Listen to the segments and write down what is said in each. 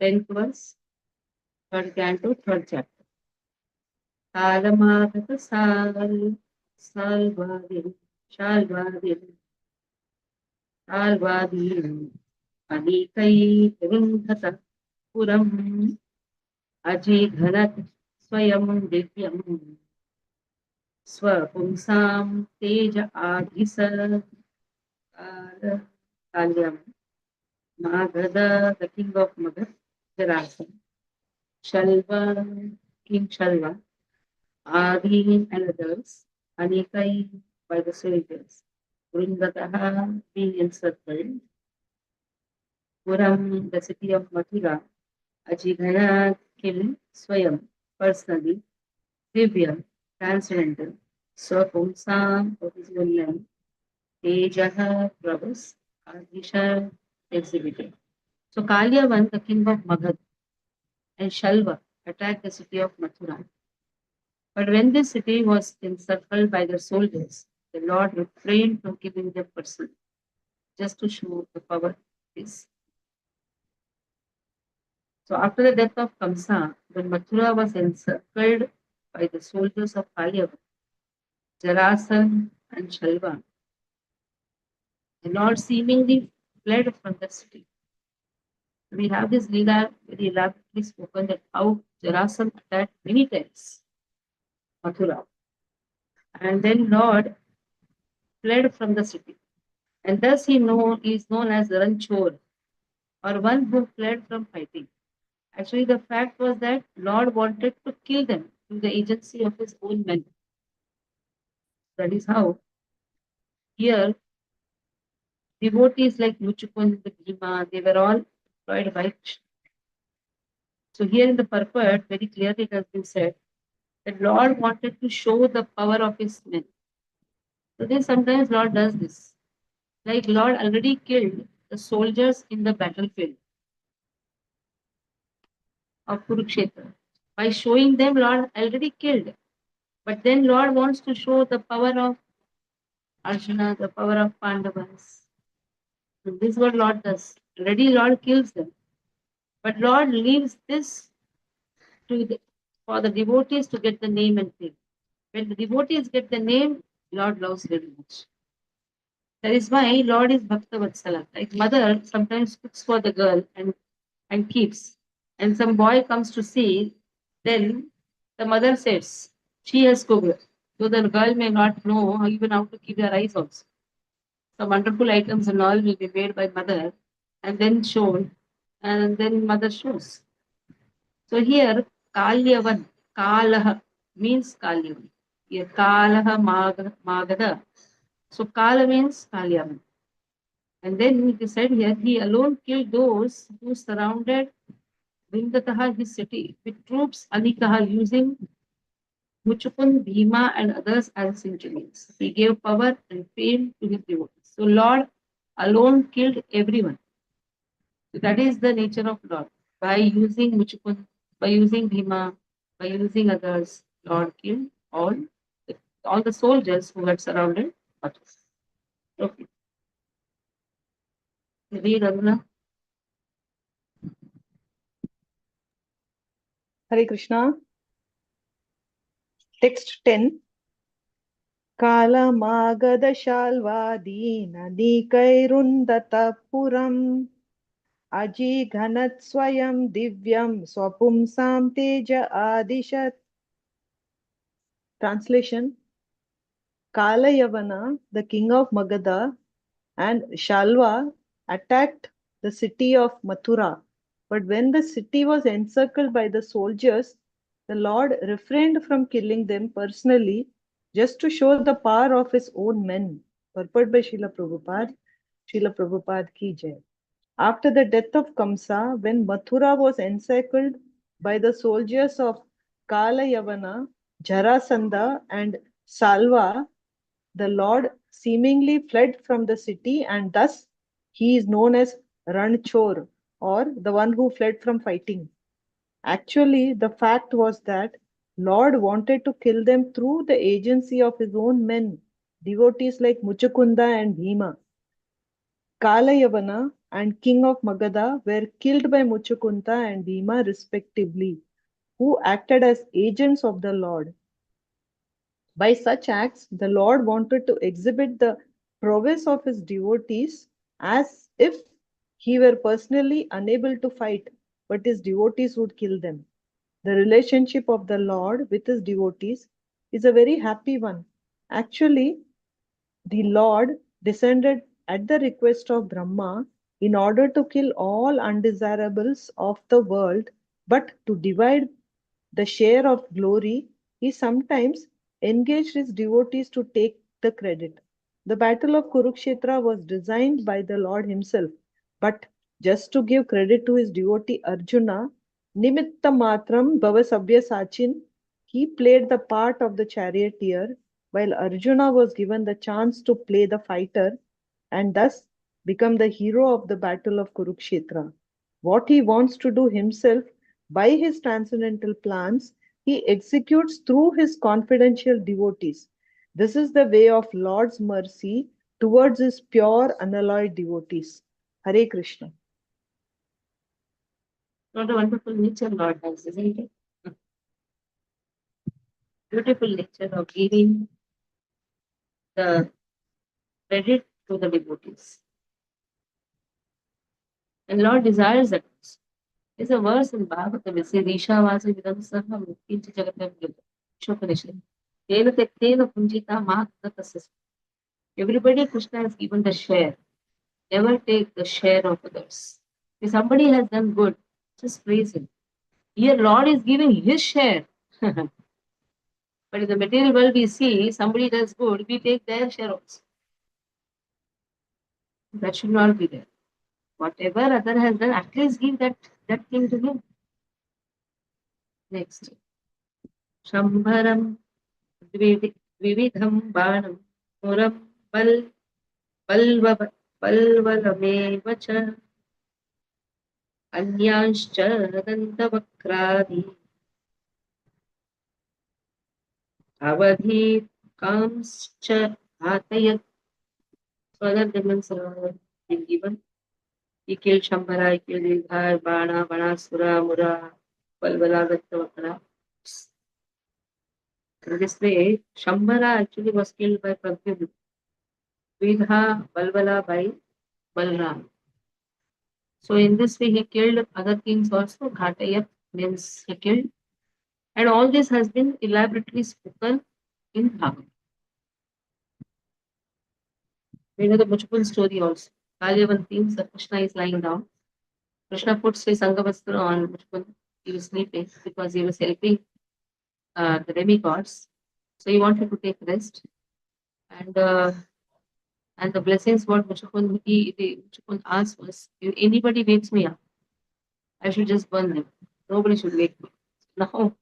10th verse, 3rd Canto, 3rd chapter. Kalamagata salvadin, shalvadin, shalvadin, anikai rundhata puram, ajighanat swayam divyam, स्वपुंसां Tej आधिस काल्यम Magadha, the king of Magadha, Jarasandha, Shalva, King Shalva, Adi and others, Anikai by the soldiers, Vringataha being encircled, Puram, the city of Mathura, Ajigana killed Swayam, personally, Divyam, transcendental, Swapumsam, of his own name, Tejaha, Prabhas, Adisha, exhibited. So Kalyavan, the king of Magad, and Shalva attacked the city of Mathura. But when this city was encircled by the soldiers, the Lord refrained from killing them personally, just to show the power of his. So after the death of Kamsa, when Mathura was encircled by the soldiers of Kalyavan, Jarasan and Shalva, the Lord seemingly fled from the city. We have this Leela very elaborately spoken that how Jarasan attacked many times Mathura. And then Lord fled from the city. And thus he is known as Ranchor, or one who fled from fighting. Actually, the fact was that Lord wanted to kill them through the agency of his own men. That is how here devotees like Muchukun, the Bhima, they were all employed by Krishna. So here in the purport, very clearly it has been said that Lord wanted to show the power of his men. So then sometimes Lord does this. Like Lord already killed the soldiers in the battlefield of Kurukshetra. By showing them, Lord already killed. But then Lord wants to show the power of Arjuna, the power of Pandavas. So this is what Lord does. Already Lord kills them. But Lord leaves this for the devotees to get the name and fame. When the devotees get the name, Lord loves very much. That is why Lord is Bhakta Vatsala. Like mother sometimes cooks for the girl and keeps. And some boy comes to see, then the mother says, she has cooked. So the girl may not know even how to keep her eyes also. Some wonderful items and all will be made by mother and then shown, and then mother shows. So here, Kalyavan, Kalaha means Kalyavan. Here, Kalaha Magada. So Kala means Kalyavan. And then it is said here, he alone killed those who surrounded Vindataha, his city, with troops Anikaha using Muchukun, Bhima, and others as instruments. He gave power and fame to his devotees. So Lord alone killed everyone. So that is the nature of Lord. By using Muchukun, by using Bhima, by using others, Lord killed all the soldiers who had surrounded others. Okay. Read Aruna. Hare Krishna. Text 10. Kalamagadasalvadinadikairundatapuram Ajighanat swayam divyam swapumsam teja adishat. Translation. Kalayavana, the king of Magadha, and Shalva attacked the city of Mathura. But when the city was encircled by the soldiers, the Lord refrained from killing them personally just to show the power of his own men. Purport by Srila Prabhupada. Srila Prabhupada ki jai. After the death of Kamsa, when Mathura was encircled by the soldiers of Kalayavana, Jarasandha, and Salva, the Lord seemingly fled from the city, and thus he is known as Ranchor, or the one who fled from fighting. Actually, the fact was that Lord wanted to kill them through the agency of his own men, devotees like Muchukunda and Bhima. Kalayavana and king of Magadha were killed by Muchukunta and Bhima respectively, who acted as agents of the Lord. By such acts, the Lord wanted to exhibit the prowess of his devotees as if he were personally unable to fight, but his devotees would kill them. The relationship of the Lord with his devotees is a very happy one. Actually, the Lord descended at the request of Brahma in order to kill all undesirables of the world, but to divide the share of glory, he sometimes engaged his devotees to take the credit. The battle of Kurukshetra was designed by the Lord himself, but just to give credit to his devotee Arjuna, Nimitta Matram Bhavasabhya Sachin, he played the part of the charioteer, while Arjuna was given the chance to play the fighter and thus become the hero of the battle of Kurukshetra. What he wants to do himself by his transcendental plans, he executes through his confidential devotees. This is the way of Lord's mercy towards his pure, unalloyed devotees. Hare Krishna. What a wonderful nature Lord has, isn't it? Beautiful nature of giving the credit to the devotees. And Lord desires that. There's a verse in Bhagavatam that says, Ishavasa vidam saha muktincha jagatam yudha. Shopanishad. Tena tektena punjita mahatatasya. Everybody Krishna has given the share. Never take the share of others. If somebody has done good, just praise him. Here Lord is giving his share. But in the material world we see somebody does good, we take their share also. That should not be there. Whatever other has done, at least give that thing to him. Next. Shambharam Vividham Banam Muram Balva Balvalamev cha Anyanscha Dantavakradi Avadhi Kamscha Atayat. So other demons are been given. He killed Shambhara, he killed Vidhar, Bana, Banasura, Mura, Balvala, Gattavakra. In this way, Shambhara actually was killed by Pradyumna. Vidha, Balvala by Balram. So in this way, he killed other kings also. Ghatayat means he killed. And all this has been elaborately spoken in Bhagavad. We know the Muchukun story also. Kalyavan thinks that Krishna is lying down. Krishna puts his Angavastra on Muchukun. He was sleeping because he was helping the demigods. So he wanted to take rest. And the blessings what Muchukun asked was, if anybody wakes me up, I should just burn them. Nobody should wake me. Now,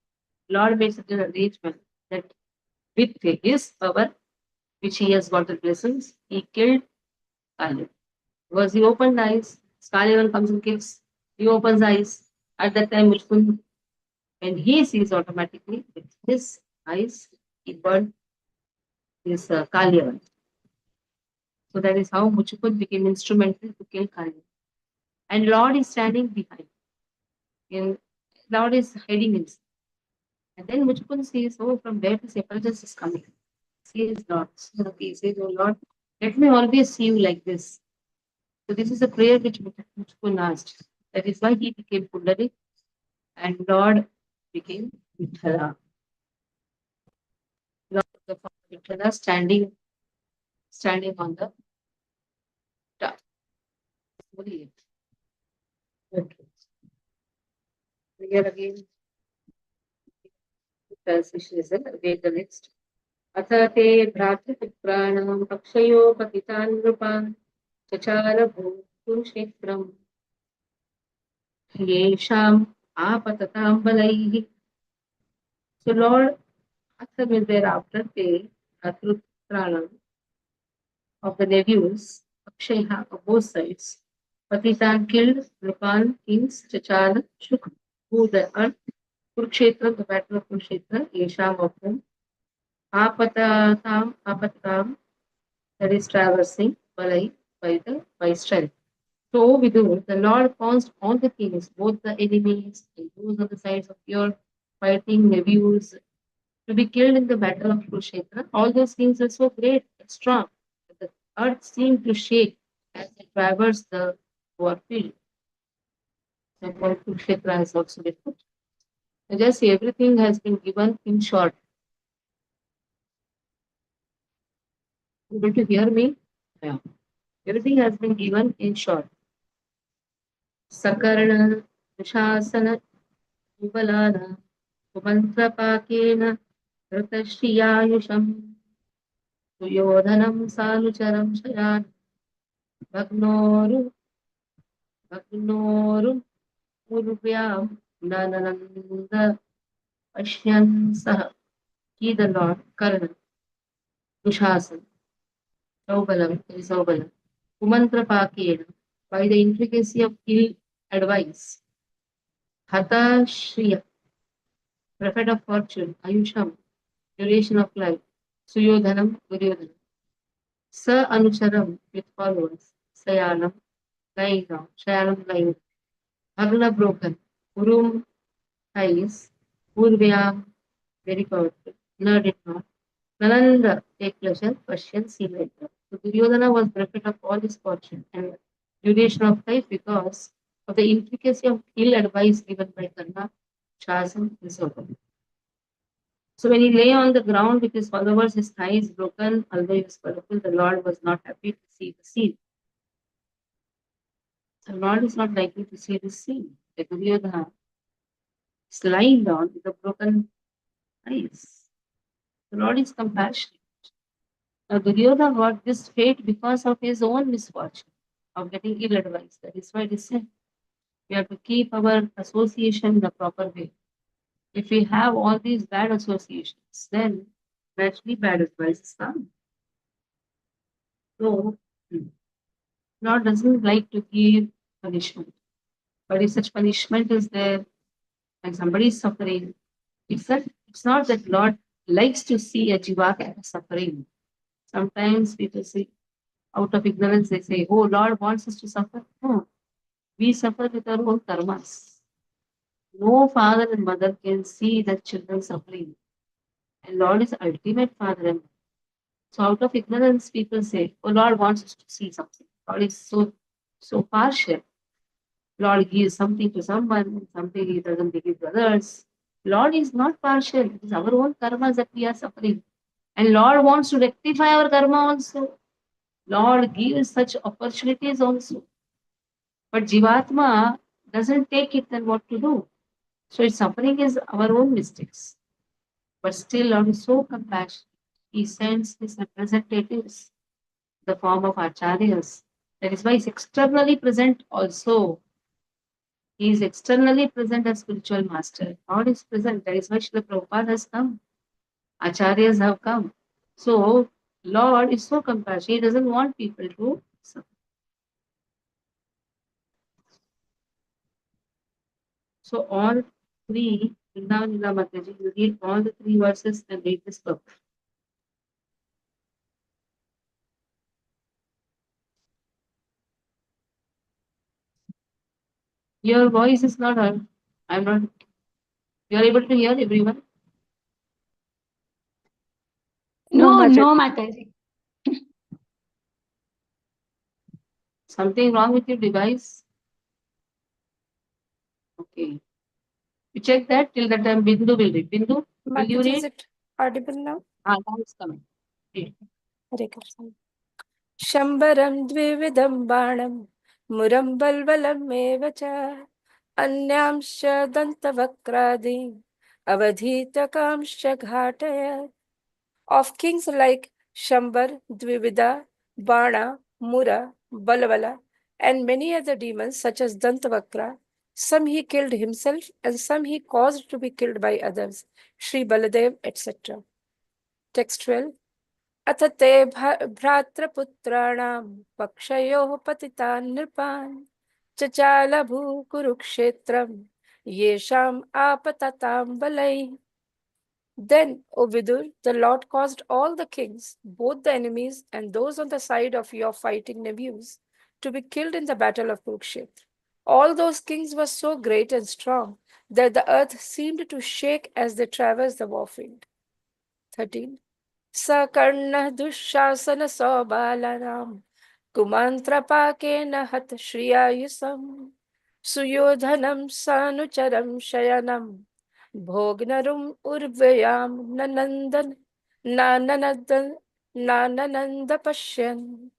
Lord made such an arrangement that with his power, which he has got the blessings, he killed Kali. Because he opened eyes, Kalivan comes and kills. He opens eyes. At that time, Muchukun, when he sees automatically with his eyes, he burned his Kalivan. So that is how Muchukun became instrumental to kill Kali. And Lord is standing behind. And Lord is hiding himself. And then Muchukun says, oh, from where this effulgence is coming? Says Lord. So he says, oh Lord, let me always see you like this. So this is a prayer which Muchukun asked. That is why he became Pundarik and Lord became Vithala. Lord of the form of Vithala standing on the top. Okay. Here again, translation is again the next. अथ ते भ्रातृपुत्राणां पक्षयोपतितान् नृपान् चचार भूक्षेत्रम् येषाम् आपततां बलैः. So Lord Atham is thereafter they Bhratruputranam of the nephews Akshaha of both sides. Patitan killed Nrupan kings Chachal Shukra, who the earth Kurukshetra, the battle of Kurukshetra, Yesham of them. Apatatam, that is traversing, Balai, by strength. So Vidur, the Lord caused all the kings, both the enemies and those on the sides of your fighting nephews, to be killed in the battle of Kurukshetra. All those kings were so great and strong that the earth seemed to shake as they traversed the warfield. So called Kurukshetra has also been put. I just say everything has been given in short. Able to hear me? Yeah. Everything has been given in short. Sakarna, Dushasana, Ubalana, Kumantrapakena, Rutashiyayusham, Suyodhanam Sanucharam Shayan, Bhagnoru, Bhagnoru, Urvyam, Nanananda, Ashyan Saha, He the Lord, Karna, Dushasan, Saubalam, Saubalam, Kumantrapakena, by the intricacy of ill advice, Hatha Shriya, prophet of fortune, Ayusham, duration of life, Suyodhanam, Duryodhanam, Sa Anucharam, with followers, Sayanam, lying down, Shayanam, lying, Bhagna broken, Urum, ties, Urvyam, very powerful, Na did not, Nananda, take pleasure, Passion, see later. So Duryodhana was bereft of all his fortune and duration of life because of the intricacy of ill advice given by Karna, Shasam, and so on. So when he lay on the ground with his followers, his thighs broken, although he was powerful, the Lord was not happy to see the scene. The Lord is not likely to see this scene. The Duryodhana is lying down with a broken eyes. The Lord is compassionate. Now Duryodhana got this fate because of his own misfortune of getting ill advice. That is why it is said we have to keep our association in the proper way. If we have all these bad associations, then naturally bad advice come. So Lord doesn't like to give punishment. But if such punishment is there and somebody is suffering, it's not that Lord likes to see a jivaka suffering. Sometimes people say, out of ignorance, they say, oh, Lord wants us to suffer. No, we suffer with our own karmas. No father and mother can see their children suffering. And Lord is ultimate father and mother. So out of ignorance, people say, oh, Lord wants us to see something. Lord is so partial. Lord gives something to someone and something he doesn't give to others. Lord is not partial. It is our own karmas that we are suffering. And Lord wants to rectify our karma also. Lord gives such opportunities also. But Jivatma doesn't take it, then what to do? So its suffering is our own mistakes. But still Lord is so compassionate. He sends his representatives in the form of acharyas. That is why he's externally present also. He is externally present as spiritual master. God is present. That is why Srila Prabhupada has come. Acharyas have come. So, Lord is so compassionate. He doesn't want people to suffer. So, all three, Vrindavan Lila Mataji, you read all the three verses and read this book. Your voice is not heard. I'm not. You are able to hear everyone? No, Mataji. Something wrong with your device? Okay. You check that till the time Bindu will read. Bindu, will you Mataji, read? is it audible now? Now it's coming. Read. Hare Krishna. शम्बरं द्विविधं बाणं मुरं बल्वलमेव च अन्यांश्च दन्तवक्रादीन् अवधीतकांश्च घाटयत्. Of kings like Shambar, Dvivida, Bana, Mura, Balvala, and many other demons such as Dantavakra, some he killed himself and some he caused to be killed by others, Sri Baladev, etc. Textual. अथ ते भ्रातृपुत्राणां पक्षयोः पतितान् नृपान् चचालभू कुरुक्षेत्रं येषाम् आपततां बलैः. Then, O Vidur, the Lord caused all the kings, both the enemies and those on the side of your fighting nephews, to be killed in the battle of Kurukshetra. All those kings were so great and strong that the earth seemed to shake as they traversed the warfield. 13. Sakarna Dushasana Sobalaram Kumantrapakena Hat Shriyayusam Suyodhanam Sanucharam Shayanam Bhognarum Urvayam Nanandan Nanananda Pashyan.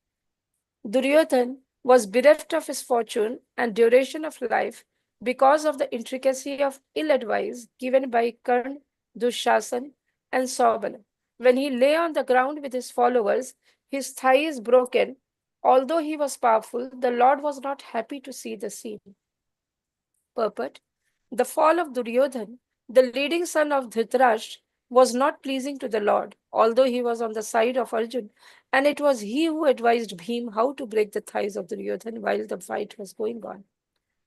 Duryodhan was bereft of his fortune and duration of life because of the intricacy of ill advice given by Karn, Dushasan, and Sobala. When he lay on the ground with his followers, his thigh is broken. Although he was powerful, the Lord was not happy to see the scene. Purport: the fall of Duryodhan, the leading son of Dhritarashtra, was not pleasing to the Lord, although he was on the side of Arjun, and it was he who advised Bhim how to break the thighs of Duryodhan while the fight was going on.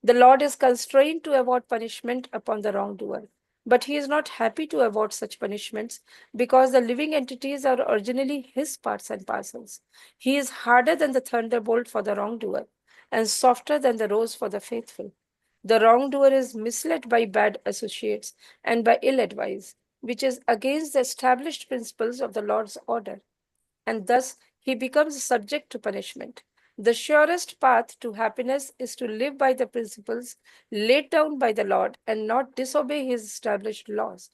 The Lord is constrained to award punishment upon the wrongdoer, but he is not happy to award such punishments because the living entities are originally his parts and parcels. He is harder than the thunderbolt for the wrongdoer and softer than the rose for the faithful. The wrongdoer is misled by bad associates and by ill advice, which is against the established principles of the Lord's order, and thus he becomes subject to punishment. The surest path to happiness is to live by the principles laid down by the Lord and not disobey his established laws,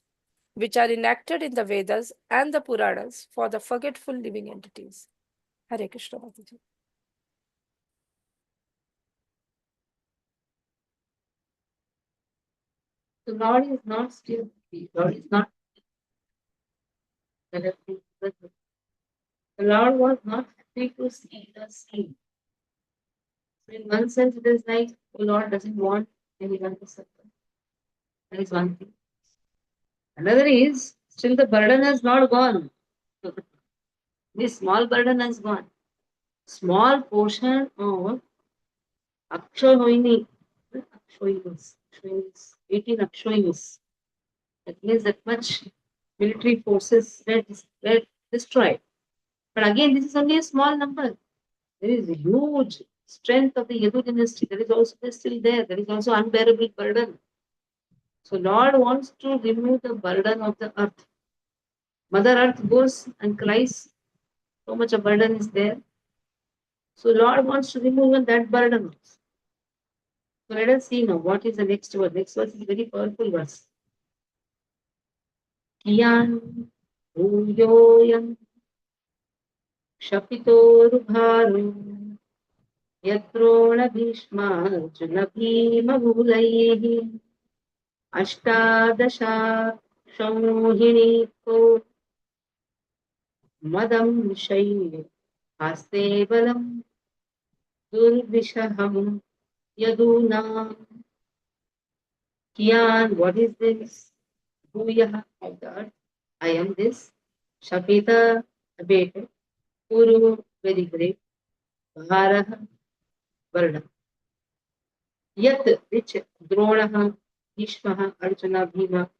which are enacted in the Vedas and the Puranas for the forgetful living entities. Hare Krishna Mataji. The Lord is not still, the Lord is not the Lord was not happy to see the scene. So in one sense, it is like the Lord doesn't want anyone to suffer. That is one thing. Another is still the burden has not gone. This small burden has gone. Small portion of Akshoyini, Akshoyinis, 18 Akshoyinis. That means that much military forces were destroyed. But again, this is only a small number. There is a huge strength of the Yadu dynasty. There is also still there. There is also unbearable burden. So Lord wants to remove the burden of the earth. Mother Earth goes and cries. So much of burden is there. So Lord wants to remove even that burden also. So let us see now what is the next verse. Next verse is a very powerful verse. Kiyan Bhuyoyam Shapitorugharo Yatrona Bhishma Arjuna Bhima Bhulaihi Ashtadasha Shammohiniko Madam Shaive Haste Balam Durvishaham Yaduna Kiyan, what is this? Bhuyaha of the earth. I am this. Shapita, abated. Puru, very great. Bharaha, burden. Yat, which Dronaha, Bhishmaha, Arjuna, Bhima,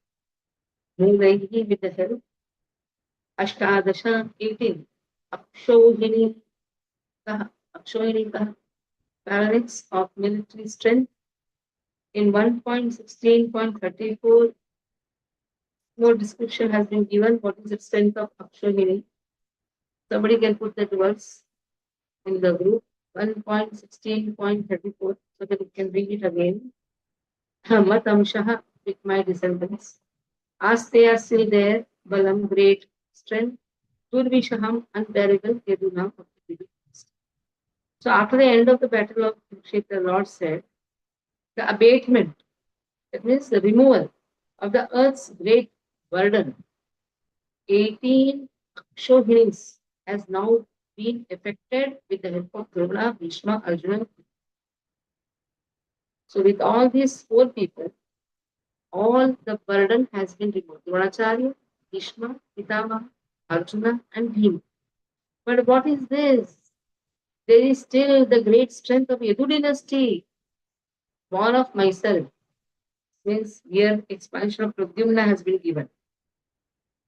Mulaihi with the help. Ashtadasha, 18. Akshohini, Akshohini, parallels of military strength. In 1.16.34, more description has been given. What is the strength of Akshohini? Somebody can put that verse in the group. 1.16.34, so that we can read it again. Mat Amshaha, with my descendants. As they are still there, Balam, great strength. Durvishaham, unbearable, Yaduna of the living. So after the end of the battle of Kurukshetra, the Lord said, the abatement, that means the removal of the earth's great burden, 18 Akshohinis, has now been effected with the help of Drona, Bhishma, Arjuna. So with all these four people, all the burden has been removed. Dronacharya, Bhishma, Pitama, Arjuna, and Bhima. But what is this? There is still the great strength of Yadu dynasty, born of myself. Means here expansion of Pradyumna has been given.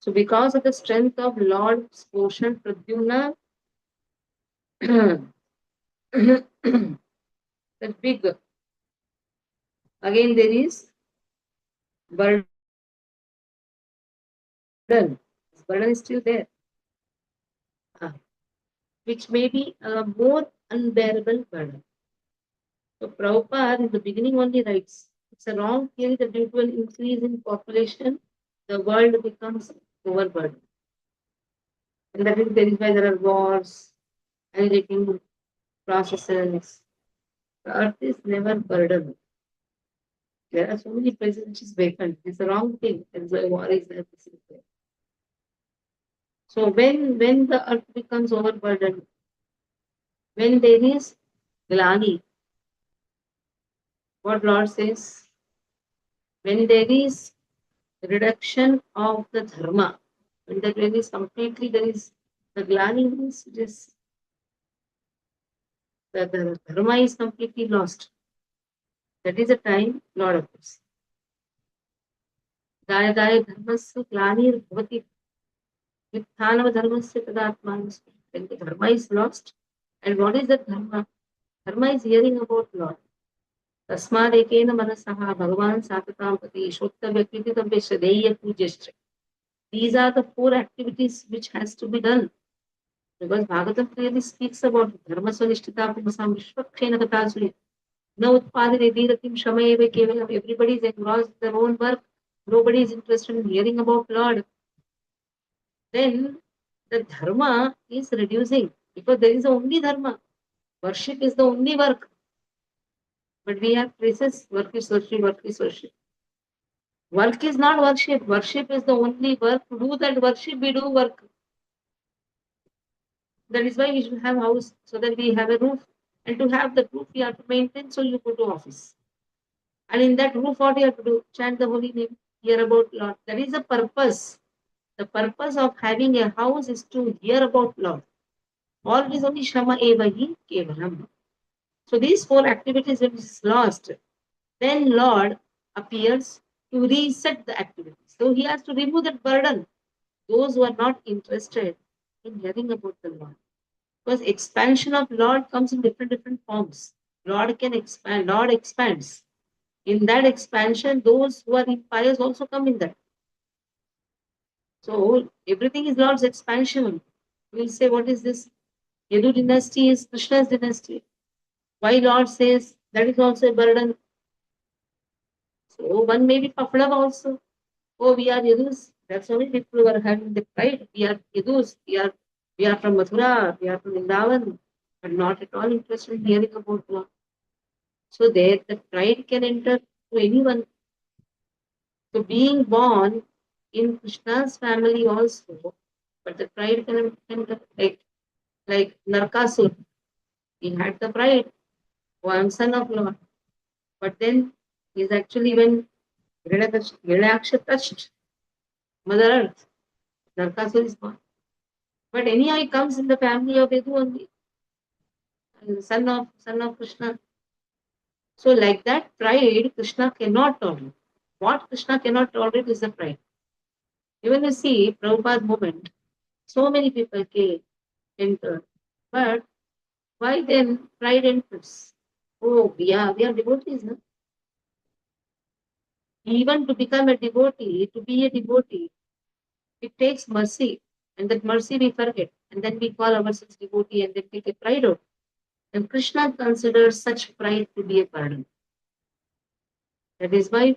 So because of the strength of Lord's portion, Pradyumna, the big, again there is burden. Burden is still there, uh, which may be a more unbearable burden. So Prabhupada in the beginning only writes, it's a wrong theory that due to an increase in population, the world becomes overburdened. And that is why there are wars, agitating processes. The earth is never burdened. There are so many places which is vacant. It's the wrong thing. That is why war is there. This is there. So when the earth becomes overburdened, when there is glani, what Lord says, when there is reduction of the dharma, when there is completely, there is the glani means it is the dharma is completely lost. That is the time Lord appears. गाय गाय धर्मस्य ग्लानिर्भवति वित्थानव धर्मस्य तदात्मानं स्मृति. When the dharma is lost, and what is that dharma? Dharma is hearing about Lord. तस्माद् एकेन मनसः भगवान् साततां प्रति श्रोतव्य कीर्तितव्य श्रद्धेय पूज्यश्च. These are the 4 activities which has to be done. Because Bhagavatam clearly speaks about dharma swanishtita pumasam vishwakshena katasuri. Na utpadine dhiratim shamayeve kevalam. Everybody is engrossed in their own work. Nobody is interested in hearing about Lord. Then the dharma is reducing because there is only dharma. Worship is the only work. But we have traces, work is worship, work is worship. Work is not worship. Worship is the only work. To do that worship, we do work. That is why we should have house so that we have a roof. And to have the roof, we have to maintain, so you go to office. And in that roof, what you have to do? Chant the holy name, hear about Lord. That is the purpose. The purpose of having a house is to hear about Lord. All it is only Shama Eva Hi Kevalam. So these 4 activities, when it is lost, then Lord appears to reset the activities. So he has to remove that burden. Those who are not interested in hearing about the Lord. Because expansion of Lord comes in different forms. Lord can expand, Lord expands. In that expansion, those who are impious also come in that. So everything is Lord's expansion. We'll say, what is this? Yadu dynasty is Krishna's dynasty. Why Lord says that is also a burden? So one may be puffed up also. Oh, we are Yadus. That's only people who are having the pride. We are Yadus. We are from Mathura. We are from Vrindavan. But not at all interested in hearing about Lord. So there, the pride can enter to anyone. So being born in Krishna's family also, but the pride can enter like Narkasur. He had the pride. Oh, I am son of Lord. But then he's actually when Hiranaksha touched Mother Earth, Narkasur is born. But anyhow, he comes in the family of Yadu only, son of Krishna. So like that pride, Krishna cannot tolerate. What Krishna cannot tolerate is the pride. Even you see Prabhupada's movement, so many people came, entered. But why then pride enters? Oh, we are devotees, no? Even to become a devotee, to be a devotee, it takes mercy. And that mercy we forget. And then we call ourselves devotee and then take a pride out. And Krishna considers such pride to be a burden. That is why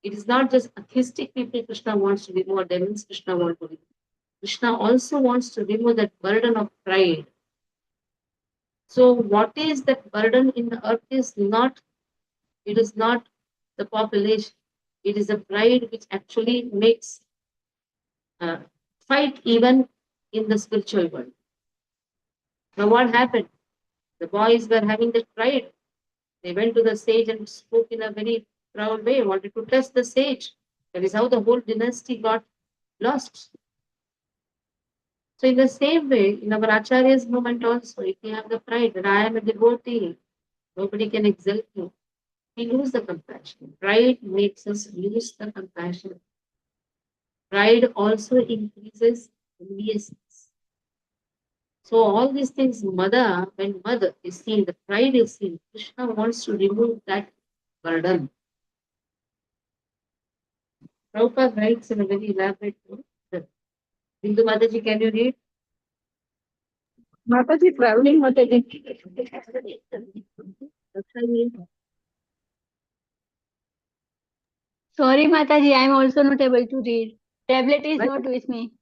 it is not just atheistic people Krishna wants to remove, or demons Krishna wants to remove. Krishna also wants to remove that burden of pride. So what is that burden in the earth is not, it is not the population. It is the pride which actually makes fight even in the spiritual world. Now what happened? The boys were having that pride. They went to the sage and spoke in a very proud way, wanted to test the sage. That is how the whole dynasty got lost. So in the same way, in our Acharya's movement also, if we have the pride that I am a devotee, nobody can exalt me, we lose the compassion. Pride makes us lose the compassion. Pride also increases enviousness. So all these things, when mother is seen, the pride is seen, Krishna wants to remove that burden. Prabhupada writes in a very elaborate way. Bindu Mataji, can you read? Mataji, traveling Mataji. Sorry Mataji, I am also not able to read. Tablet is not with me.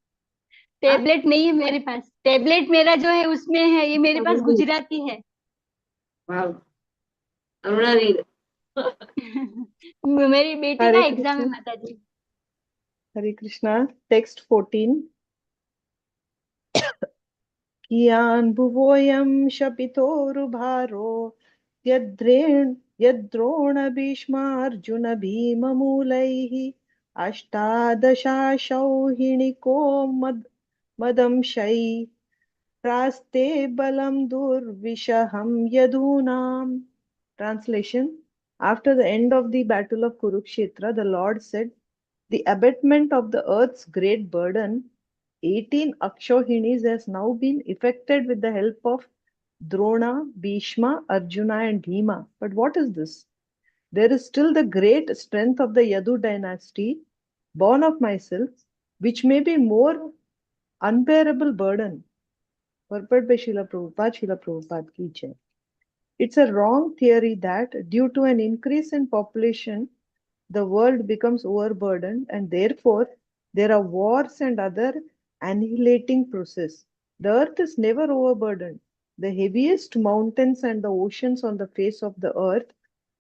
Tablet नहीं है मेरे पास. Tablet मेरा जो है उसमें है, ये मेरे पास गुजराती है. Wow. Aruna, read. मेरी बेटी हरे का एग्जाम है कृष्ण. माताजी. Hare Krishna. Text 14. कियान् भुवोऽयं शपितोरुभारो यद्द्रोण भीष्मार्जुन भीममूलैः अष्टादशाशौहिणिको मदंशै प्रास्ते बलं दुर्विशहं यदूनाम्. Translation. After the end of the battle of Kurukshetra, the Lord said, the abatement of the earth's great burden, 18 Akshohinis, has now been effected with the help of Drona, Bhishma, Arjuna, and Bhima. But what is this? There is still the great strength of the Yadu dynasty, born of myself, which may be more unbearable burden. Purport by Srila Prabhupada ki jai. It's a wrong theory that due to an increase in population, the world becomes overburdened and therefore there are wars and other annihilating process. The earth is never overburdened. The heaviest mountains and the oceans on the face of the earth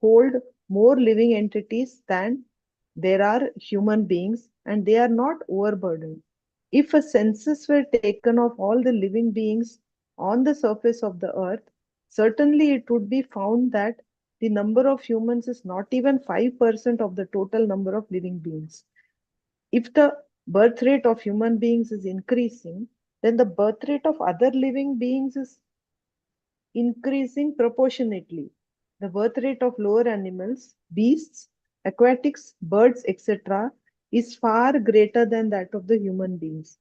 hold more living entities than there are human beings, and they are not overburdened. If a census were taken of all the living beings on the surface of the earth, certainly it would be found that the number of humans is not even 5% of the total number of living beings. If the birth rate of human beings is increasing, then the birth rate of other living beings is increasing proportionately. The birth rate of lower animals, beasts, aquatics, birds, etc., is far greater than that of the human beings.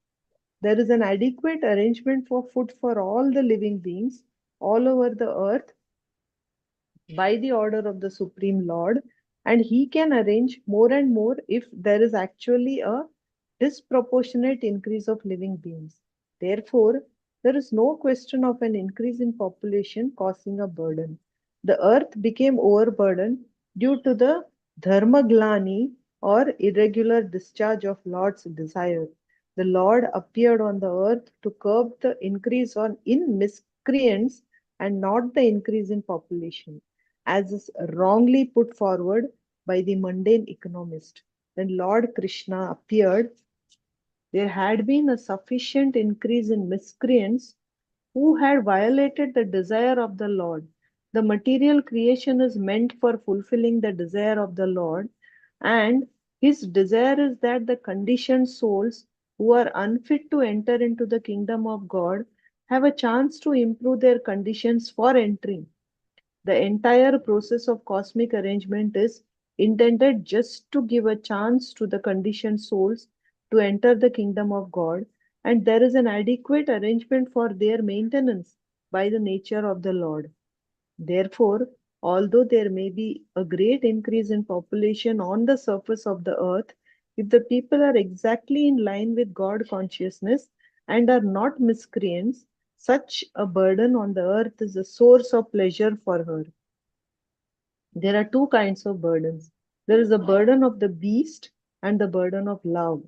There is an adequate arrangement for food for all the living beings all over the earth by the order of the Supreme Lord, and He can arrange more and more if there is actually a disproportionate increase of living beings. Therefore, there is no question of an increase in population causing a burden. The earth became overburdened due to the dharmaglani or irregular discharge of Lord's desire. The Lord appeared on the earth to curb the increase in miscreants and not the increase in population, as is wrongly put forward by the mundane economist. When Lord Krishna appeared, there had been a sufficient increase in miscreants who had violated the desire of the Lord. The material creation is meant for fulfilling the desire of the Lord, and His desire is that the conditioned souls who are unfit to enter into the kingdom of God have a chance to improve their conditions for entering. The entire process of cosmic arrangement is intended just to give a chance to the conditioned souls to enter the kingdom of God, and there is an adequate arrangement for their maintenance by the nature of the Lord. Therefore, although there may be a great increase in population on the surface of the earth, if the people are exactly in line with God consciousness and are not miscreants, such a burden on the earth is a source of pleasure for her. There are two kinds of burdens. There is the burden of the beast and the burden of love.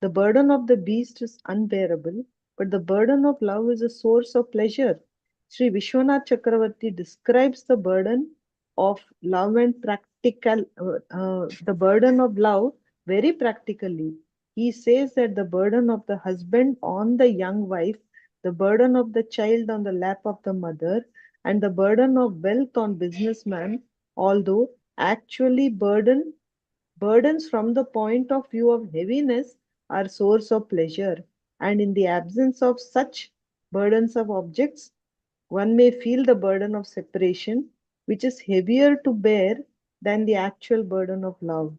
The burden of the beast is unbearable, but the burden of love is a source of pleasure. Sri Vishwanath Chakravarti describes the burden of love and the burden of love very practically. He says that the burden of the husband on the young wife, the burden of the child on the lap of the mother, and the burden of wealth on businessman, although actually burdens from the point of view of heaviness, are source of pleasure, and in the absence of such burdens of objects, one may feel the burden of separation, which is heavier to bear than the actual burden of love.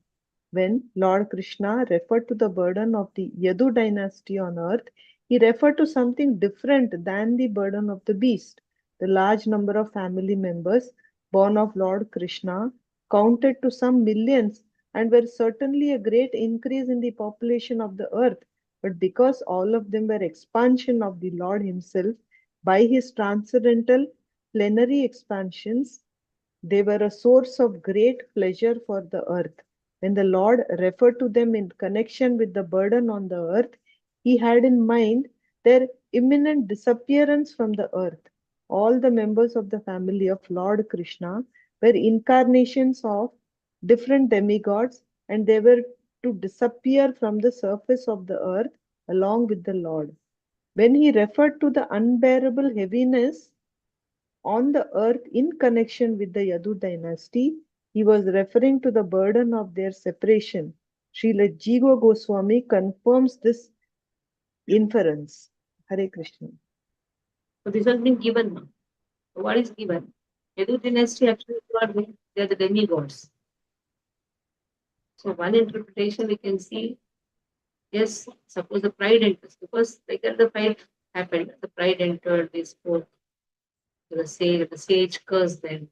When Lord Krishna referred to the burden of the Yadu dynasty on earth, he referred to something different than the burden of the beast. The large number of family members born of Lord Krishna counted to some millions and were certainly a great increase in the population of the earth. But because all of them were expansion of the Lord Himself by His transcendental plenary expansions, they were a source of great pleasure for the earth. When the Lord referred to them in connection with the burden on the earth, He had in mind their imminent disappearance from the earth. All the members of the family of Lord Krishna were incarnations of different demigods, and they were to disappear from the surface of the earth along with the Lord. When he referred to the unbearable heaviness on the earth in connection with the Yadu dynasty, he was referring to the burden of their separation. Srila Jiva Goswami confirms this inference. Hare Krishna. So this has been given now. So what is given? Yadu dynasty actually they are the demigods. So one interpretation we can see, yes, suppose the pride enters, because like that the fight happened, the pride entered, they spoke, the sage cursed them.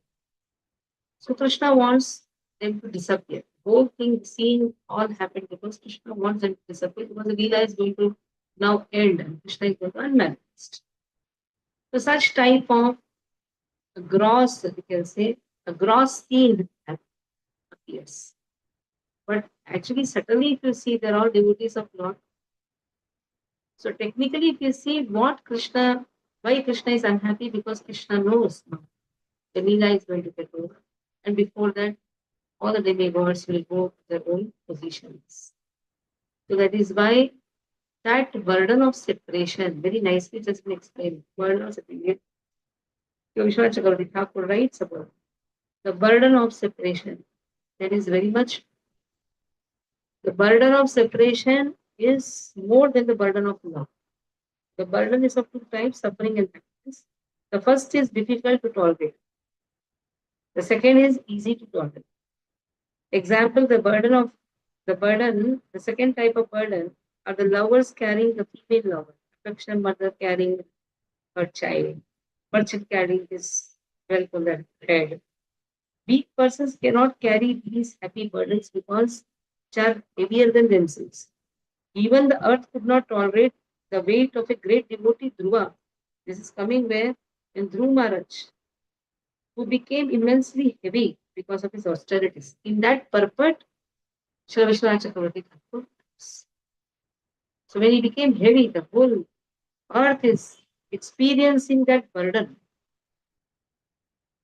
So Krishna wants them to disappear. Whole thing, scene all happened because Krishna wants them to disappear, because the Leela is going to now end and Krishna is going to unmanifest. So such type of a gross, we can say, a gross scene appears. But actually, certainly, if you see, there are devotees of Lord. So technically, if you see what Krishna, why Krishna is unhappy, because Krishna knows now the Leela is going to get over. And before that, all the demigods will go to their own positions. So that is why that burden of separation, very nicely just been explained. Burden of separation. Vishwanath Chakravarti Thakur writes about the burden of separation. That is very much, the burden of separation is more than the burden of love. The burden is of two types, suffering and happiness. The first is difficult to tolerate. The second is easy to tolerate. Example, the second type of burden are the lovers carrying the female lover, affectionate mother carrying her child, merchant carrying his wealth on their head. Weak persons cannot carry these happy burdens because they are heavier than themselves. Even the earth could not tolerate the weight of a great devotee, Dhruva. This is coming where in Dhruva Maharaj, who became immensely heavy because of his austerities. In that purport, Srila Vishwanath Chakravarti Thakur. So when he became heavy, the whole earth is experiencing that burden.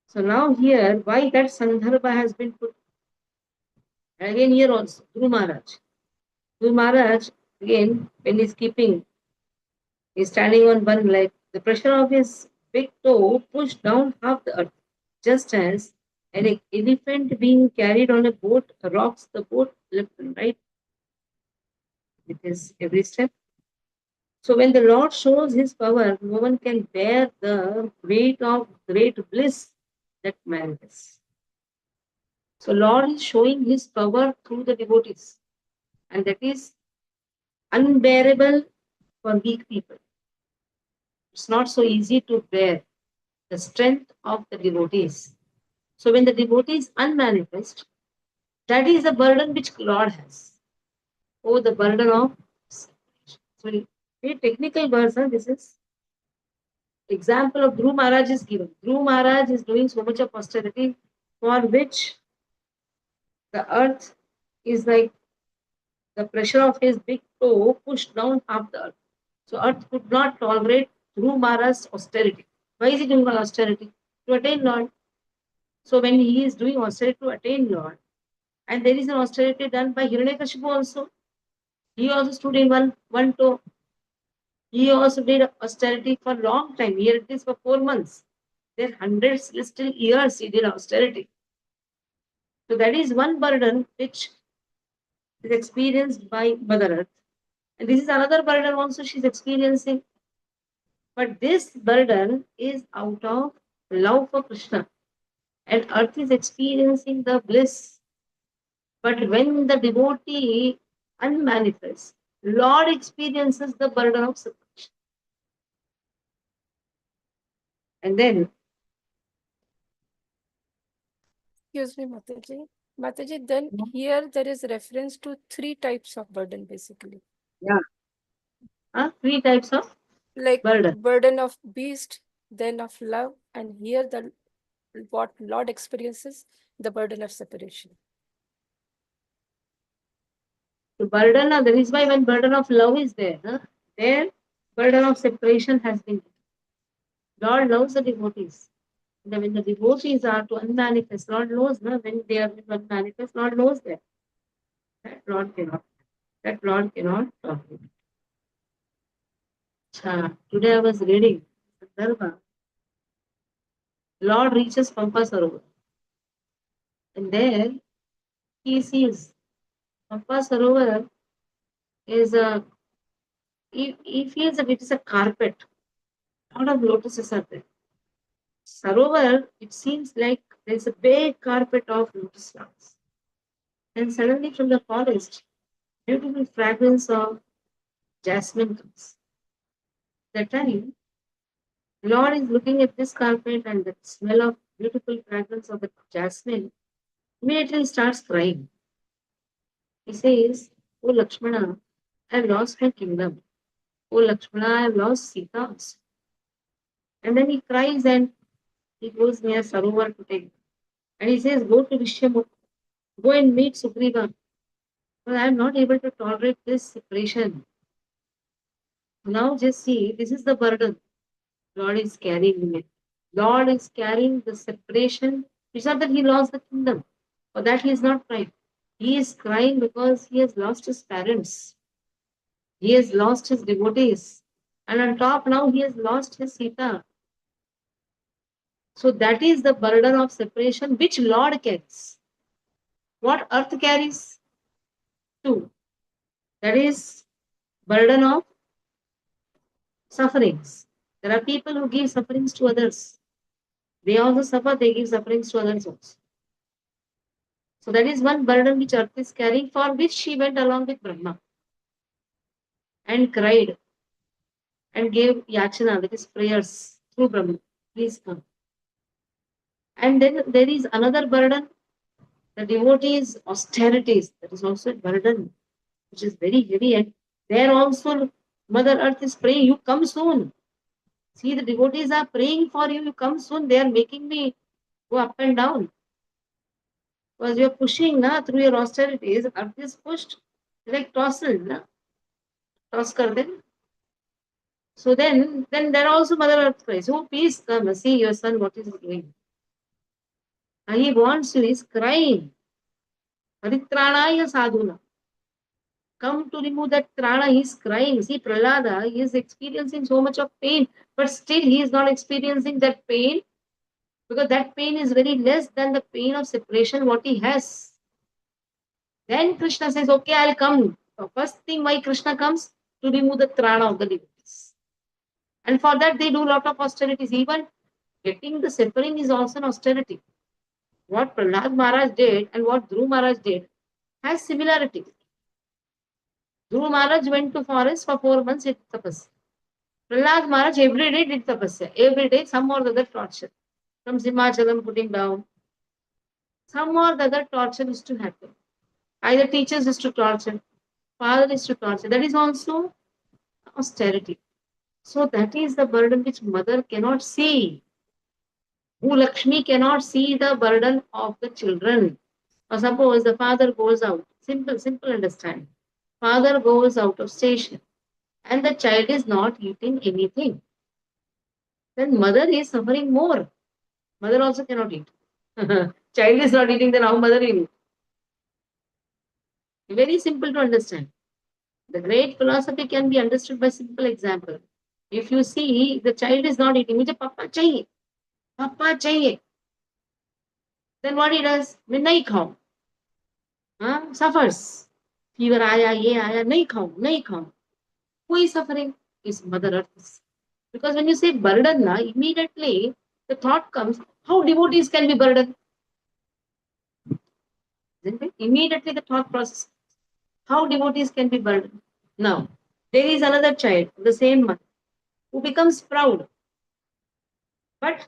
So now here, why that Sandarbha has been put? Again here also, Dhruva Maharaj. Dhruva Maharaj, again, when he's keeping, he's standing on one leg, the pressure of his big toe pushed down half the earth, just as an elephant being carried on a boat rocks the boat left and right with his every step. So when the Lord shows his power, no one can bear the weight of great bliss that manifests. So Lord is showing his power through the devotees, and that is unbearable for weak people. It's not so easy to bear the strength of the devotees. So when the devotees unmanifest, that is the burden which Lord has. Oh, the burden of separation. So a technical version, this is example of Dhruva Maharaj is given. Dhruva Maharaj is doing so much of austerity for which the earth is like the pressure of his big toe pushed down half the earth. So earth could not tolerate Dhruva Maharaj's austerity. Why is he doing austerity? To attain Lord. So when he is doing austerity to attain Lord, and there is an austerity done by Hiranyakashipu also, he also stood in one toe. He also did austerity for a long time. Here it is for 4 months. There are hundreds, still years he did austerity. So that is one burden which is experienced by Mother Earth. And this is another burden also she is experiencing. But this burden is out of love for Krishna. And Earth is experiencing the bliss. But when the devotee unmanifests, Lord experiences the burden of separation. And then, Excuse me, Mataji. Mataji, then here there is reference to 3 types of burden basically. three types of Like burden. burden of beast, then of love, and here the what Lord experiences, the burden of separation. The burden of, that is why when burden of love is there, there burden of separation has been. Lord loves the devotees. When the devotees are to unmanifest, Lord knows when they are to unmanifest, Lord knows that. That Lord cannot. That Lord cannot tolerate. Today I was reading Sandarbha. Lord reaches Pampa Sarovar. And there he sees Pampa Sarovar is he feels that it is a carpet. A lot of lotuses are there. Sarovar, it seems like there's a big carpet of lotus flowers. And suddenly from the forest, beautiful fragrance of jasmine comes. That time, Lord is looking at this carpet and the smell of beautiful fragrance of the jasmine. Immediately starts crying. He says, "Oh Lakshmana, I have lost my kingdom. Oh Lakshmana, I have lost Sita also." And then he cries and he goes near Sarovar to take. And he says, "Go to Rishyamukh, go and meet Sugriva. But I am not able to tolerate this separation." Now just see, this is the burden Lord is carrying it. Lord is carrying the separation. It's not that he lost the kingdom. For that he is not crying. He is crying because he has lost his parents. He has lost his devotees. And on top now he has lost his Sita. So that is the burden of separation which Lord carries. What earth carries? Two. That is burden of sufferings. There are people who give sufferings to others. They also suffer, they give sufferings to others also. So that is one burden which earth is carrying, for which she went along with Brahma and cried and gave yachana, that is prayers through Brahma. Please come. And then there is another burden, the devotees' austerities. That is also a burden which is very heavy. And there also Mother Earth is praying, you come soon. See, the devotees are praying for you, you come soon. They are making me go up and down. Because you are pushing through your austerities, earth is pushed like tossed. Toss kar de. So then there also Mother Earth cries, oh, please come, see your son, what is he doing? And he wants you, he's crying. Paritranaya sadhuna. Come to remove that trana, he's crying. See, Prahlada, he is experiencing so much of pain, but still he is not experiencing that pain because that pain is very less than the pain of separation what he has. Then Krishna says, okay, I'll come. So first thing why Krishna comes? To remove the trana of the devotees. And for that they do a lot of austerities. Even getting the suffering is also an austerity. What Prahlad Maharaj did and what Dhruv Maharaj did has similarity. Dhruv Maharaj went to forest for 4 months, did tapasya. Prahlad Maharaj every day did tapasya. Every day some or the other torture. From Himachalam putting down. Some or the other torture is to happen. Either teachers is to torture, father is to torture. That is also austerity. So that is the burden which mother cannot see. Who Lakshmi cannot see the burden of the children. Or suppose the father goes out. Simple understanding. Father goes out of station and the child is not eating anything. Then mother is suffering more. Mother also cannot eat. Child is not eating, then how mother will eat? Very simple to understand. The great philosophy can be understood by simple example. If you see the child is not eating, मुझे पापा चाहिए, पापा चाहिए. Then what he does? मैं नहीं खाऊं. Suffers. Fever आया, ये आया, नहीं खाऊं. Who is suffering? Is Mother Earth. Because when you say burden, immediately the thought comes, how devotees can be burdened? Isn't it? Immediately the thought process, how devotees can be burdened. Now, there is another child, the same mother, who becomes proud, but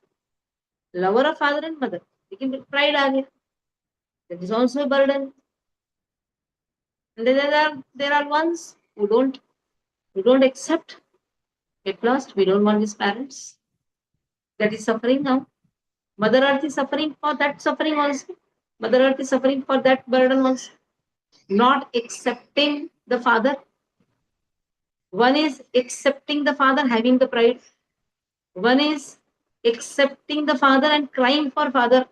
lover of father and mother. Lekin pride आ गया. That is also a burden. And then there are ones who don't accept, get lost. We don't want these parents. That is suffering now. Mother Earth is suffering for that suffering also. Mother Earth is suffering for that burden also. Not accepting the father. One is accepting the father, having the pride. One is accepting the father and crying for father.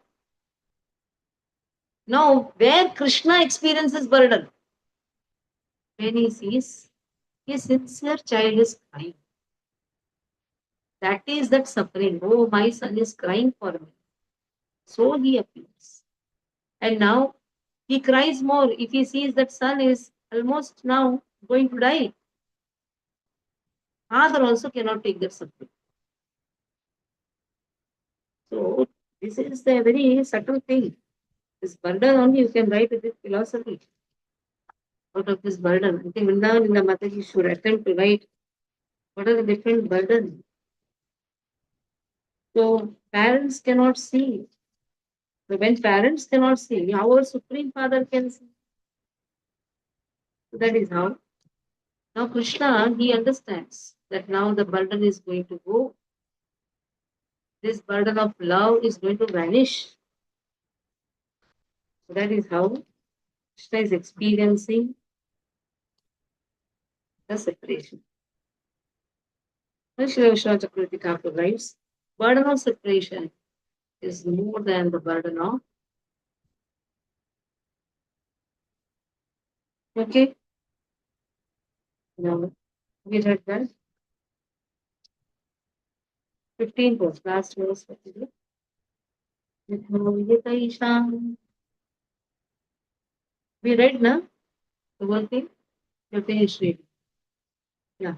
Now, where Krishna experiences burden, when he sees his sincere child is crying. That is that suffering. Oh, my son is crying for me. So he appears. And now he cries more if he sees that son is almost now going to die. Father also cannot take that suffering. So this is a very subtle thing. This burden only you can write with this philosophy. Out of this burden, I think Vrindavan in the Mataji should attempt to write what are the different burdens. So parents cannot see. So when parents cannot see, how our Supreme Father can see. So that is how. Now Krishna, he understands that now the burden is going to go. This burden of love is going to vanish. So that is how Krishna is experiencing the separation. Srila Vishwanath Chakravarti Thakur writes, burden of separation is more than the burden of. Okay? Now, we read that. 15 verse, last verse. What is it? Yataisham. We read, na? The whole thing? You finish reading. Yeah.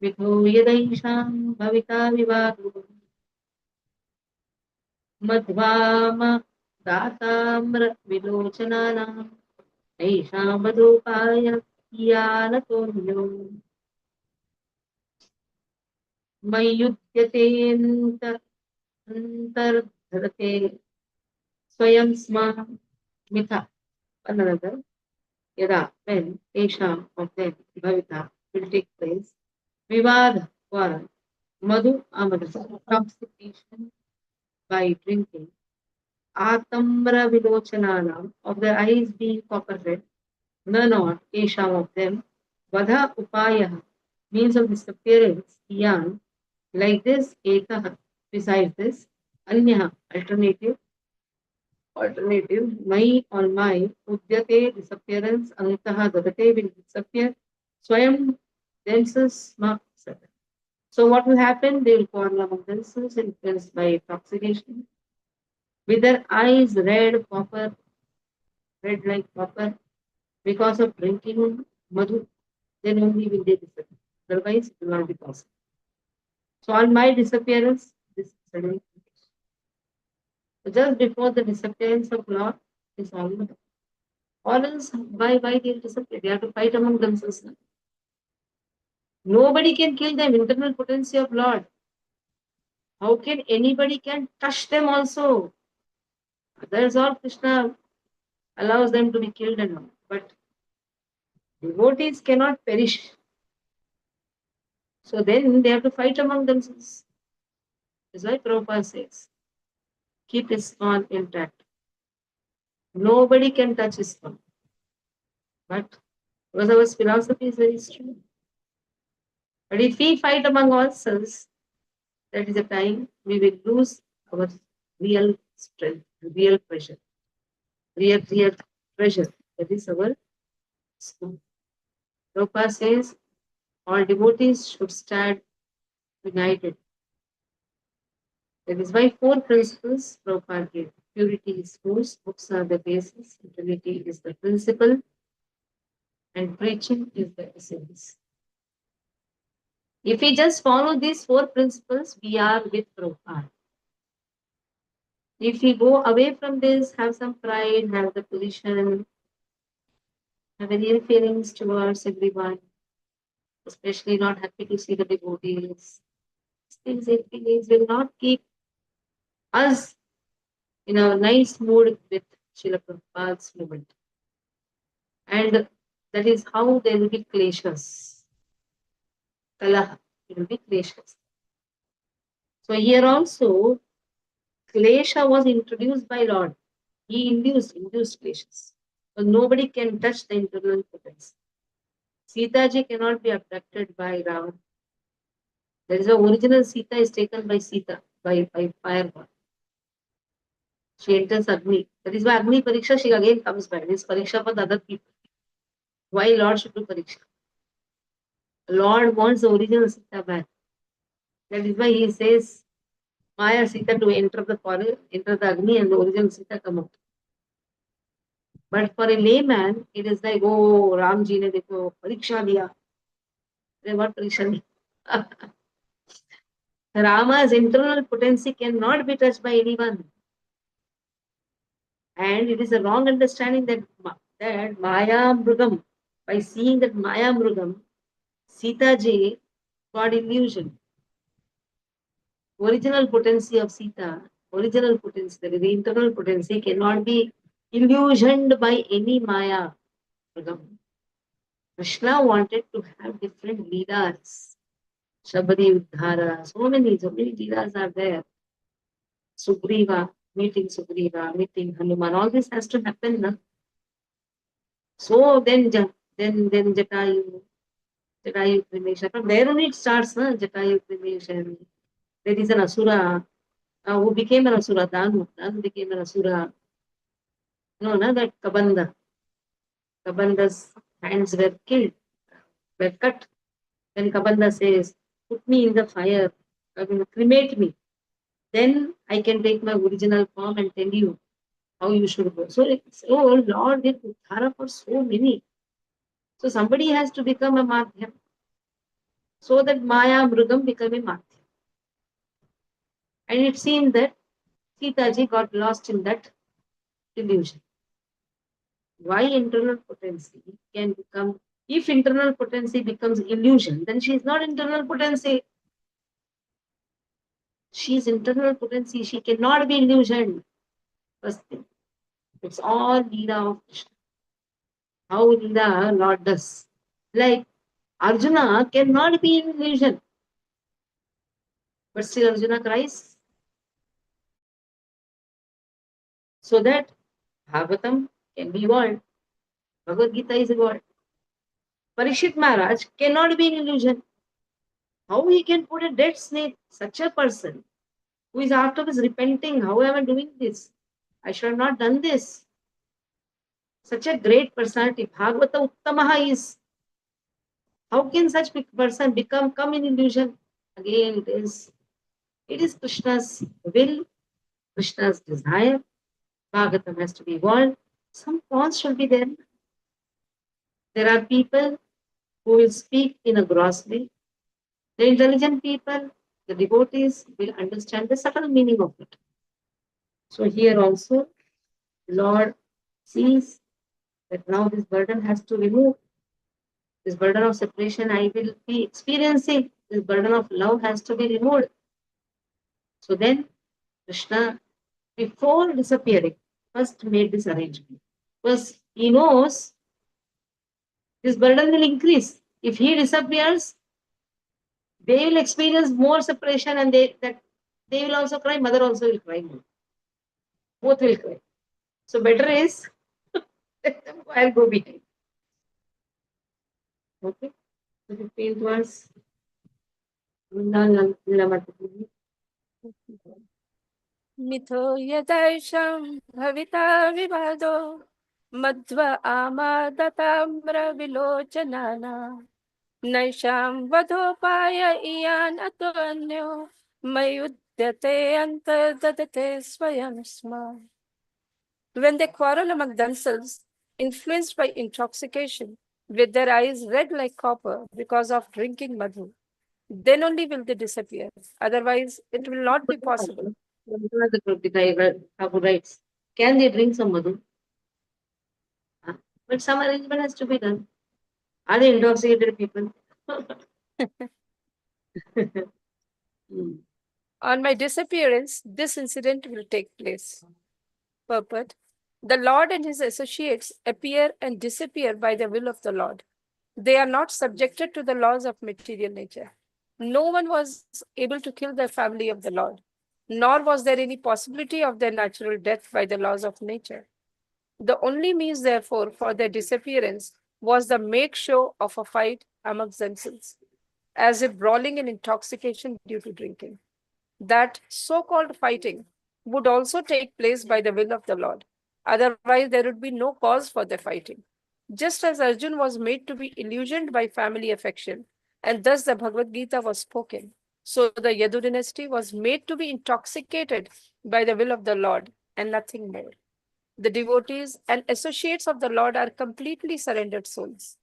Vitho yadaisham bhavita vivadu madhvama datamra vilochananam aisham madhupaya yanatonyo mayudyatenta antardharate swayam sma mitha. Another. Yada, when Esham of them, Bhavita, will take place. Vivad, quarrel. Madhu, Amadu, intoxication by drinking. Atambra Vilochanana, of their eyes being copper red. None or Esham of them. Vadha Upaya, means of disappearance. Yan, like this, Ekaha, besides this. Anyaha, alternative, my on my, udyate, disappearance, antaha, dadate, will disappear, swayam, themselves, ma, etc. So what will happen? They will quarrel among themselves, influenced by intoxication, with their eyes red, copper, red like copper, because of drinking madhu, then only will they disappear. Otherwise, it will not be possible. So on my disappearance, this is suddenly. So just before the disappearance of Lord, is all over. Or else, why they'll disappear? They have to fight among themselves. Now. Nobody can kill them. Internal potency of Lord. How can anybody can touch them also? Others all Krishna allows them to be killed and all. But devotees cannot perish. So then they have to fight among themselves. That's why Prabhupada says, keep ISKCON intact. Nobody can touch ISKCON. But because our philosophy is very strong. But if we fight among ourselves, that is the time we will lose our real strength, real treasure. Real treasure. That is our soul. Prabhupada says all devotees should stand united. That is why 4 principles Prabhupada gave. Purity is force, books are the basis, utility is the principle, and preaching is the essence. If we just follow these 4 principles, we are with Prabhupada. If we go away from this, have some pride, have the position, have any ill feelings towards everyone, especially not happy to see the devotees, these ill feelings will not keep us in a nice mood with Srila Prabhupada's movement. And that is how there will be kleshas. Kalaha, it will be kleshas. So here also, klesha was introduced by Lord. He induced kleshas. So nobody can touch the internal potency. Sita ji cannot be abducted by Ram. There is a original Sita is taken by Sita, by fire. She enters Agni. That is why Agni Pariksha, she again comes back. This Pariksha for the other people. Why Lord should do Pariksha? Lord wants the original Sita back. That is why he says, Maya Sita to enter the forest, enter the Agni, and the original Sita come out. But for a layman, it is like, oh, Ram ji ne dekho, Pariksha diya. What Pariksha diya? Rama's internal potency cannot be touched by anyone. And it is a wrong understanding that Maya Mrugam, by seeing that Maya Mrugam, Sita ji got illusion. Original potency of Sita, original potency, that is the internal potency, cannot be illusioned by any Maya Mrugam. Krishna wanted to have different leelas. Shabari Uddhara, so many leelas are there. Sugriva, meeting Hanuman, all this has to happen. Na? So then Jatayu Primesha. From there only it starts, na? Jatayu Primesha. There is an Asura who became an Asura. Danu became an Asura. No, na, that Kabanda's hands were killed, were cut. Then Kabanda says, put me in the fire, cremate me. Then I can take my original form and tell you how you should go. So, Lord did Uddhara for so many. So somebody has to become a Madhyam. So that Maya Mrugam became a Madhyam. And it seemed that Sita ji got lost in that illusion. Why internal potency can become, if internal potency becomes illusion, then she is not internal potency. She is internal potency. She cannot be illusioned. First thing. It's all Leela of Krishna. How Leela Lord does. Like Arjuna cannot be in illusion. But still Arjuna cries. So that Bhagavatam can be evolved. Bhagavad Gita is evolved. Parikshit Maharaj cannot be in illusion. How he can put a dead snake, such a person who is afterwards repenting, how am I doing this? I should have not done this. Such a great personality. Bhagavata Uttamaha is. How can such person come in illusion? Again, it is Krishna's will, Krishna's desire. Bhagavatam has to be evolved. Some pause should be there. There are people who will speak in a gross way. The intelligent people, the devotees, will understand the subtle meaning of it. So here also, Lord sees that now this burden has to remove. This burden of separation I will be experiencing. This burden of love has to be removed. So then Krishna, before disappearing, first made this arrangement. Because he knows this burden will increase. If he disappears, they will experience more separation and they will also cry, mother also will cry more. Both will cry. So better is I'll go behind. Okay. So 15th verse. मिथो यदैषं भविता विवादो मध्व आमादताम्रविलोचनाना नैषां वधोपाय इयान् अतोऽन्यो मयुध्यते अन्तर्ददते स्वयं स्म. When they quarrel among themselves, influenced by intoxication, with their eyes red like copper because of drinking madhu, then only will they disappear. Otherwise, it will not be possible. The Thakur writes, can they drink some madhu? But some arrangement has to be done. Are they intoxicated people? Hmm. On my disappearance, this incident will take place. Purport: the Lord and his associates appear and disappear by the will of the Lord. They are not subjected to the laws of material nature. No one was able to kill the family of the Lord, nor was there any possibility of their natural death by the laws of nature. The only means, therefore, for their disappearance was the make show of a fight amongst themselves, as if brawling in intoxication due to drinking. That so called fighting would also take place by the will of the Lord. Otherwise, there would be no cause for the fighting. Just as Arjun was made to be illusioned by family affection, and thus the Bhagavad Gita was spoken, so the Yadu dynasty was made to be intoxicated by the will of the Lord and nothing more. The devotees and associates of the Lord are completely surrendered souls.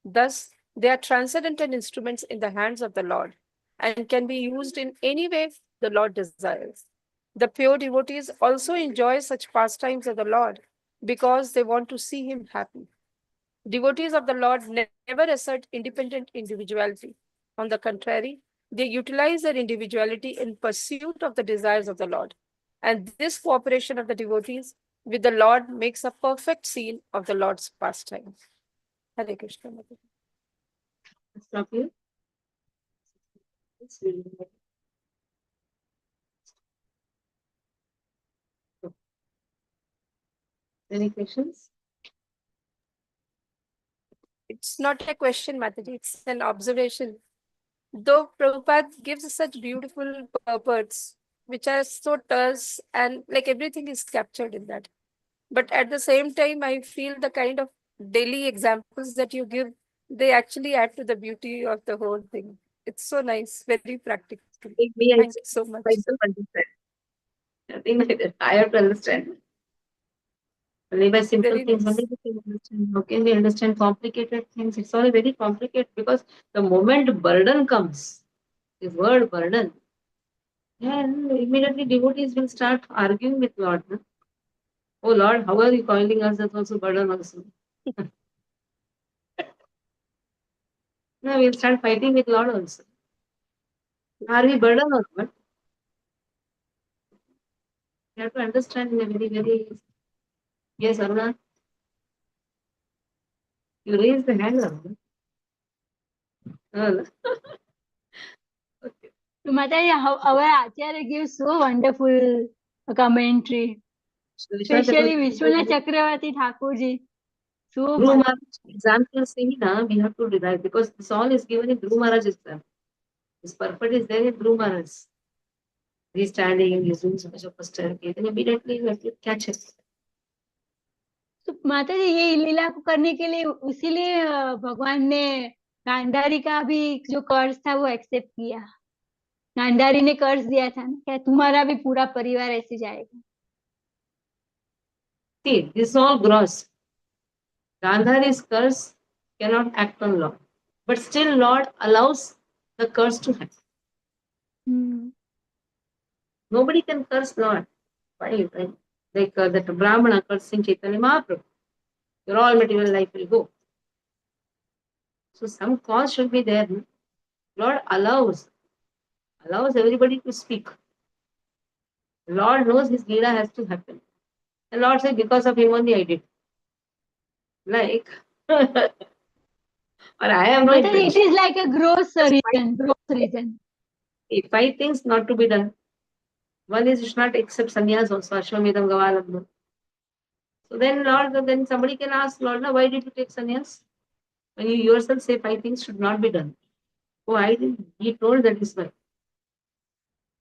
Thus, they are transcendental instruments in the hands of the Lord and can be used in any way the Lord desires. The pure devotees also enjoy such pastimes of the Lord because they want to see Him happy. Devotees of the Lord never assert independent individuality. On the contrary, they utilize their individuality in pursuit of the desires of the Lord. And this cooperation of the devotees with the Lord makes a perfect scene of the Lord's pastimes. Hare Krishna. Stop here. It's really good. Any questions? It's not a question, Mataji, it's an observation. Though Prabhupada gives such beautiful purports, which are so terse and like everything is captured in that. But at the same time, I feel the kind of daily examples that you give, they actually add to the beauty of the whole thing. It's so nice, very practical. Like me, I Thank you so much. myself understand. Nothing like that. I have to understand. Only by simple Very things, nice. only we can understand. How can we understand complicated things? It's all very complicated because the moment burden comes, the word burden, and immediately devotees will start arguing with Lord. No? Oh Lord, how are you calling us as also burden also? No, we'll start fighting with Lord also. Are we burden or what? You have to understand in a very, very. Yes, Aruna, you raise the hand, Aruna. No. Okay. So Mataji, how our Acharya gives so wonderful commentary, So, Vishwanath especially Chakravarti, Vishwanath Chakravarti Thakurji. So Dhruv much. Maharaj example saying na, we have to derive because this all is given in Dhruv Maharaj example. His purpose is there in Dhruv Maharaj. He's standing, he's doing so much of a staircase, and immediately you have to catch it. तो माता जी ये लीला को करने के लिए इसीलिए भगवान ने गांधारी का भी जो कर्ज था वो एक्सेप्ट किया। गांधारी ने कर्ज दिया था ना, क्या तुम्हारा भी पूरा परिवार ऐसे जाएगा। See, this is all gross. Gandhari's curse cannot act on Lord. But still Lord allows the curse to happen. Nobody can curse Lord. Why? Right? Like that Brahmana cursing Chaitanya Mahaprabhu. Your all material life will go. So some cause should be there. No? Lord allows everybody to speak. Lord knows his Leela has to happen. And Lord said, because of him only I did. Like, or I have no माता जी, it intention. is like a gross reason. Five things not to be done. One is you should not accept sannyas also, Ashwamedham Gavalabdha. So then Lord, then somebody can ask Lord, now why did you take sannyas? When you yourself say five things should not be done. Oh, I didn't. He told that is why.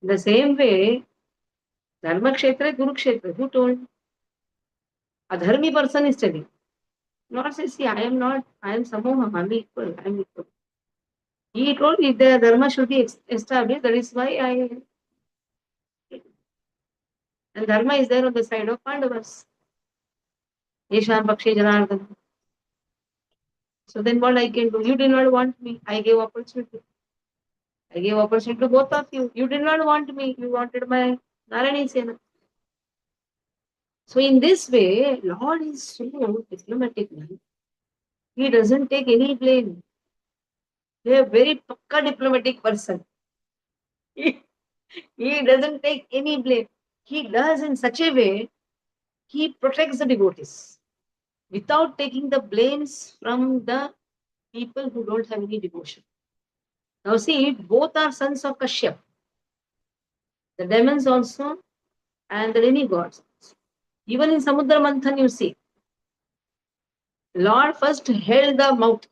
In the same way, Dharma Kshetra, Guru Kshetra, who told? A dharmi person is telling. Lord says, see, I am not, I am samoham, I am equal, I am equal. He told if the dharma should be established, that is why I. And dharma is there on the side of Pandavas. Yesham Pakshe Janardhan. So then what I can do? You did not want me. I gave opportunity. I gave opportunity to both of you. You did not want me. You wanted my Narayana is saying. So in this way, Lord is so diplomatic. Man. He doesn't take any blame. He is a very pakka diplomatic person. He doesn't take any blame. He does in such a way, he protects the devotees without taking the blames from the people who don't have any devotion. Now see, both are sons of Kashyap. The demons also and the demigods. Even in Samudra Manthan, you see, Lord first held the mouth.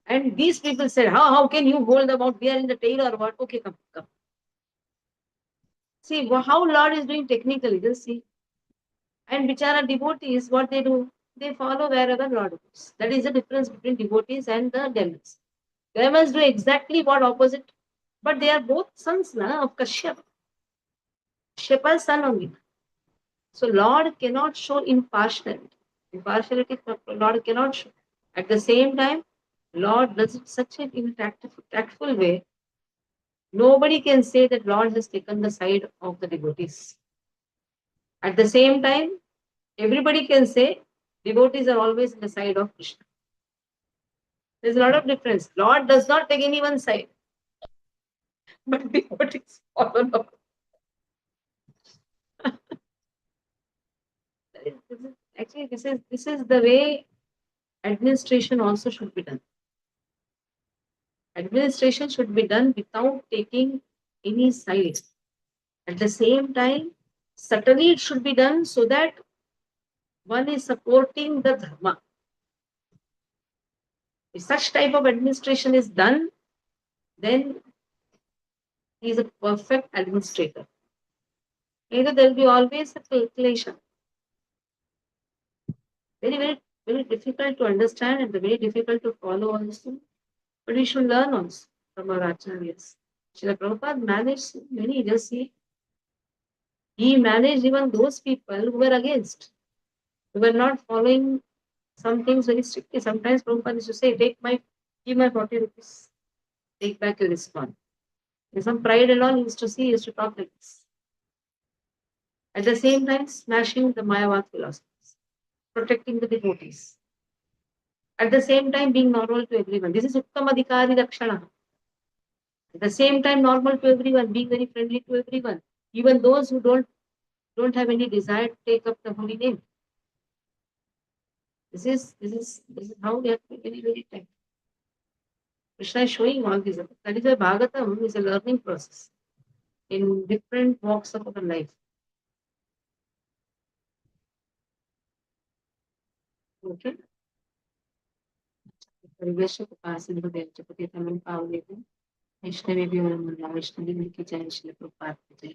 And these people said, how can you hold the mouth? We are in the tail or what? Okay, come, come. See how Lord is doing technically, just see. And Bichara devotees, what they do? They follow wherever Lord goes. That is the difference between devotees and the demons. Demons do exactly what opposite, but they are both sons of Kashyap. Kashyap's son only. So Lord cannot show impartiality. Impartiality Lord cannot show. At the same time, Lord does it such an in a tactful way. Nobody can say that Lord has taken the side of the devotees. At the same time, everybody can say devotees are always on the side of Krishna. There's a lot of difference. Lord does not take anyone's side, but devotees follow Lord. Actually, this is the way administration also should be done. Administration should be done without taking any side. At the same time, subtly it should be done so that one is supporting the dharma. If such type of administration is done, then he is a perfect administrator. Either there will be always a calculation. Very, very, very difficult to understand and very difficult to follow also. But we should learn also from our acharyas. Srila Prabhupada managed many, just see, he managed even those people who were against, who were not following some things very strictly. Sometimes Prabhupada used to say, give my 40 rupees, take back your response. With some pride and all, he used to see, he used to talk like this. At the same time, smashing the Mayavad philosophies, protecting the devotees. At the same time, being normal to everyone. This is Uttam Adhikari Rakshana. At the same time, normal to everyone, being very friendly to everyone. Even those who don't have any desire to take up the holy name. This is how we have to be very, very tight. Krishna is showing all these. That is why Bhagavatam is a learning process in different walks of our life. Okay. परिवेश को पास में देव चपति तमिल पावले को वैष्णवी भी और मुल्ला वैष्णवी की जय श्री प्रभुपाद की जय